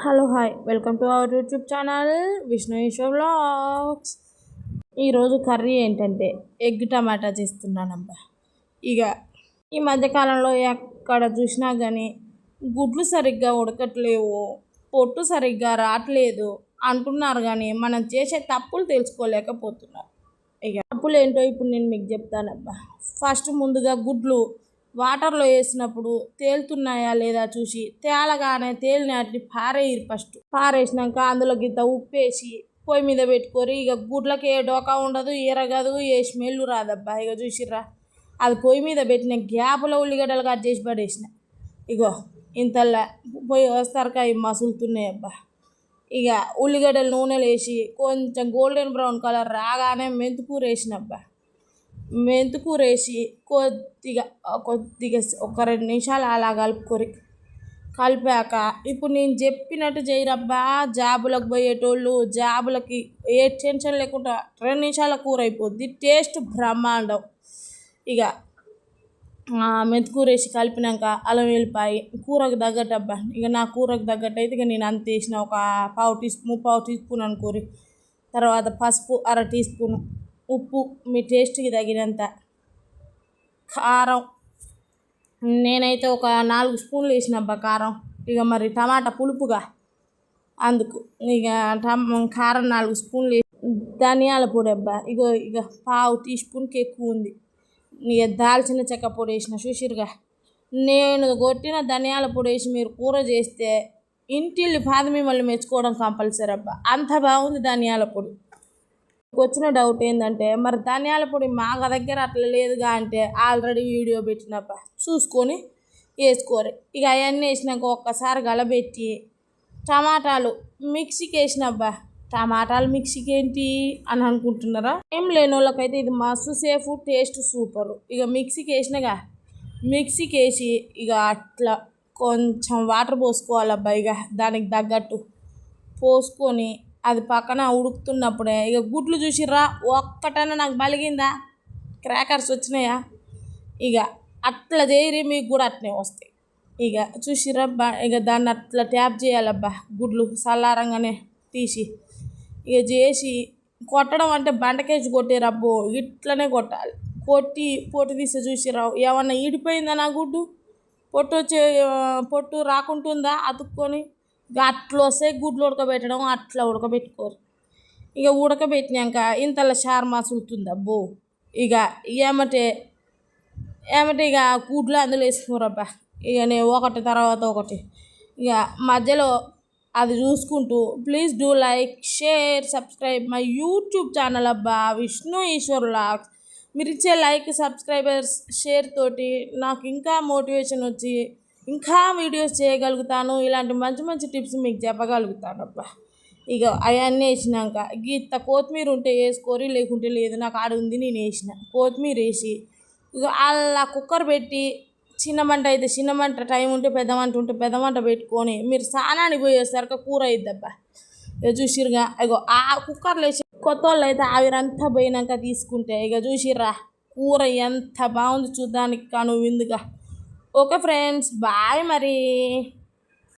Hello hi welcome to our YouTube channel Vishnu Eshwar vlogs. ఈరోజు curry ఏంటంటే egg tomato చేస్తున్నానబ్బా. ఇక ఈ మధ్యకాలంలో ఎక్కడ చూసినా కానీ గుడ్లు సరిగ్గా ఉడకట్లేవు, పొట్టు సరిగ్గా రావట్లేదు అంటున్నారు, కానీ మనం చేసే తప్పులు తెలుసుకోలేకపోతున్నారు. ఇక తప్పులు ఏంటో ఇప్పుడు నేను మీకు చెప్తానబ్బా. ఫస్ట్ ముందుగా గుడ్లు వాటర్లో వేసినప్పుడు తేలుతున్నాయా లేదా చూసి తేలగానే తేలినాటిని పారేయరు. ఫస్ట్ పారేసినాక అందులో గిద్ద ఉప్పు వేసి పొయ్యి మీద పెట్టుకొని ఇక గుడ్లకి ఏ డోకా ఉండదు, ఎరగదు, ఏ స్మెల్ రాదబ్బా. ఇక చూసిర్రా, అది పొయ్యి మీద పెట్టిన గ్యాప్లో ఉల్లిగడ్డలు కట్ చేసి పడేసిన. ఇగో ఇంతల్లా పొయ్యి వస్తారక అవి మసులుతున్నాయి అబ్బా. ఇక ఉల్లిగడ్డలు నూనెలు వేసి కొంచెం గోల్డెన్ బ్రౌన్ కలర్ రాగానే మెంతికూర వేసినబ్బా. మెంతికూర వేసి కొద్దిగా కొద్దిగా ఒక 2 నిమిషాలు అలా కలిపాక ఇప్పుడు నేను చెప్పినట్టు చేయరబ్బా. జాబులకు పోయేటోళ్ళు జాబులకి ఏ టెన్షన్ లేకుండా 2 నిమిషాల కూర అయిపోద్ది, టేస్ట్ బ్రహ్మాండం. ఇక మెంతికూర వేసి కలిపినాక అల్లం వెల్లిపాయ కూరకు తగ్గట్టు అబ్బా. ఇక నా కూరకు తగ్గట్టు అయితే ఇక నేను అంత వేసిన, ఒక పావు టీ స్పూన్ అనుకోరి. తర్వాత పసుపు 1/2 టీ స్పూను, ఉప్పు మీ టేస్ట్కి తగినంత, కారం నేనైతే ఒక 4 స్పూన్లు వేసినబ్బా కారం. ఇక మరి టమాటా పులుపుగా అందుకు ఇక కారం 4 స్పూన్లు. ధనియాల పొడి అబ్బా, ఇక పావు టీ స్పూన్కి ఎక్కువ ఉంది. ఇక దాల్చిన చెక్క పొడి వేసిన. చూసిరుగా, నేను కొట్టిన ధనియాల పొడి వేసి మీరు కూర చేస్తే ఇంటిల్లి పాది మిమ్మల్ని మెచ్చుకోవడం కంపల్సరీ అబ్బా. అంత బాగుంది ధనియాల పొడి. వచ్చిన డౌట్ ఏంటంటే మరి ధనియాల పొడి మా దగ్గర అట్లా లేదుగా అంటే ఆల్రెడీ వీడియో పెట్టినప్ప చూసుకొని వేసుకోరు. ఇక అవన్నీ వేసినాక ఒక్కసారి గలబెట్టి టమాటాలు మిక్సీకి వేసినబ్బా. టమాటాలు మిక్సీకి ఏంటి అని అనుకుంటున్నారా? ఏం లేని వాళ్ళకైతే ఇది మస్తు సేఫ్, టేస్ట్ సూపరు. ఇక మిక్సీకి వేసినగా, మిక్సీకి వేసి ఇక అట్లా కొంచెం వాటర్ పోసుకోవాలబ్బా. ఇక దానికి తగ్గట్టు పోసుకొని అది పక్కన ఉడుకుతున్నప్పుడే ఇక గుడ్లు చూసిర్రా, ఒక్కటన్నా నాకు బలిగిందా, క్రాకర్స్ వచ్చినాయా? ఇక అట్లా చేయరి, మీకు కూడా అట్నే వస్తాయి. ఇక చూసిర్రా, ఇక దాన్ని అట్లా ట్యాప్ చేయాలబ్బా. గుడ్లు చల్లారంగానే తీసి ఇక చేసి కొట్టడం అంటే బండకేసి కొట్టేరబ్బో, ఇట్లనే కొట్టాలి. కొట్టి పొట్టు తీసి చూసిర్రా, ఏమన్నా ఈడిపోయిందా నా గుడ్డు, పొట్టు రాకుంటుందా అతుక్కొని. ఇక అట్లా వస్తే గుడ్లు ఉడకబెట్టడం అట్లా ఉడకబెట్టుకోరు. ఇక ఉడకబెట్టినాక ఇంతలో షార్ మసులుతుంది అబ్బో. ఇక ఏమంటే ఇక గుడ్లు అందులో వేసుకోరబ్బా. ఇక నేను ఒకటి తర్వాత ఒకటి ఇక మధ్యలో అది చూసుకుంటూ please do like, share, subscribe my YouTube channel అబ్బా, విష్ణు ఈశ్వర్ వ్లాగ్స్. మీరు ఇచ్చే లైక్, సబ్స్క్రైబర్స్, షేర్ తోటి నాకు ఇంకా మోటివేషన్ వచ్చి ఇంకా వీడియోస్ చేయగలుగుతాను. ఇలాంటి మంచి మంచి టిప్స్ మీకు చెప్పగలుగుతాను అబ్బా. ఇక అవన్నీ వేసినాక గీత కొత్తిమీర ఉంటే వేసుకోరి, లేకుంటే లేదు. నాకు ఆడ ఉంది, నేను వేసిన కొత్తిమీర వేసి ఇక అలా కుక్కర్ పెట్టి చిన్న మంట అయితే చిన్న మంట, టైం ఉంటే పెద్ద మంట ఉంటే పెద్ద మంట పెట్టుకొని మీరు స్నానానికి పోయేసరికి కూర అయిద్దబ్బా. ఇక చూసిరుగా, ఇగో ఆ కుక్కర్లో వేసి కొత్త వాళ్ళు అయితే ఆవిరంతా పోయినాక తీసుకుంటే ఇక చూసిర్రా కూర ఎంత బాగుంది చూడ్డానికి కాను విందుగా. ఓకే ఫ్రెండ్స్, బాయ్ మరి.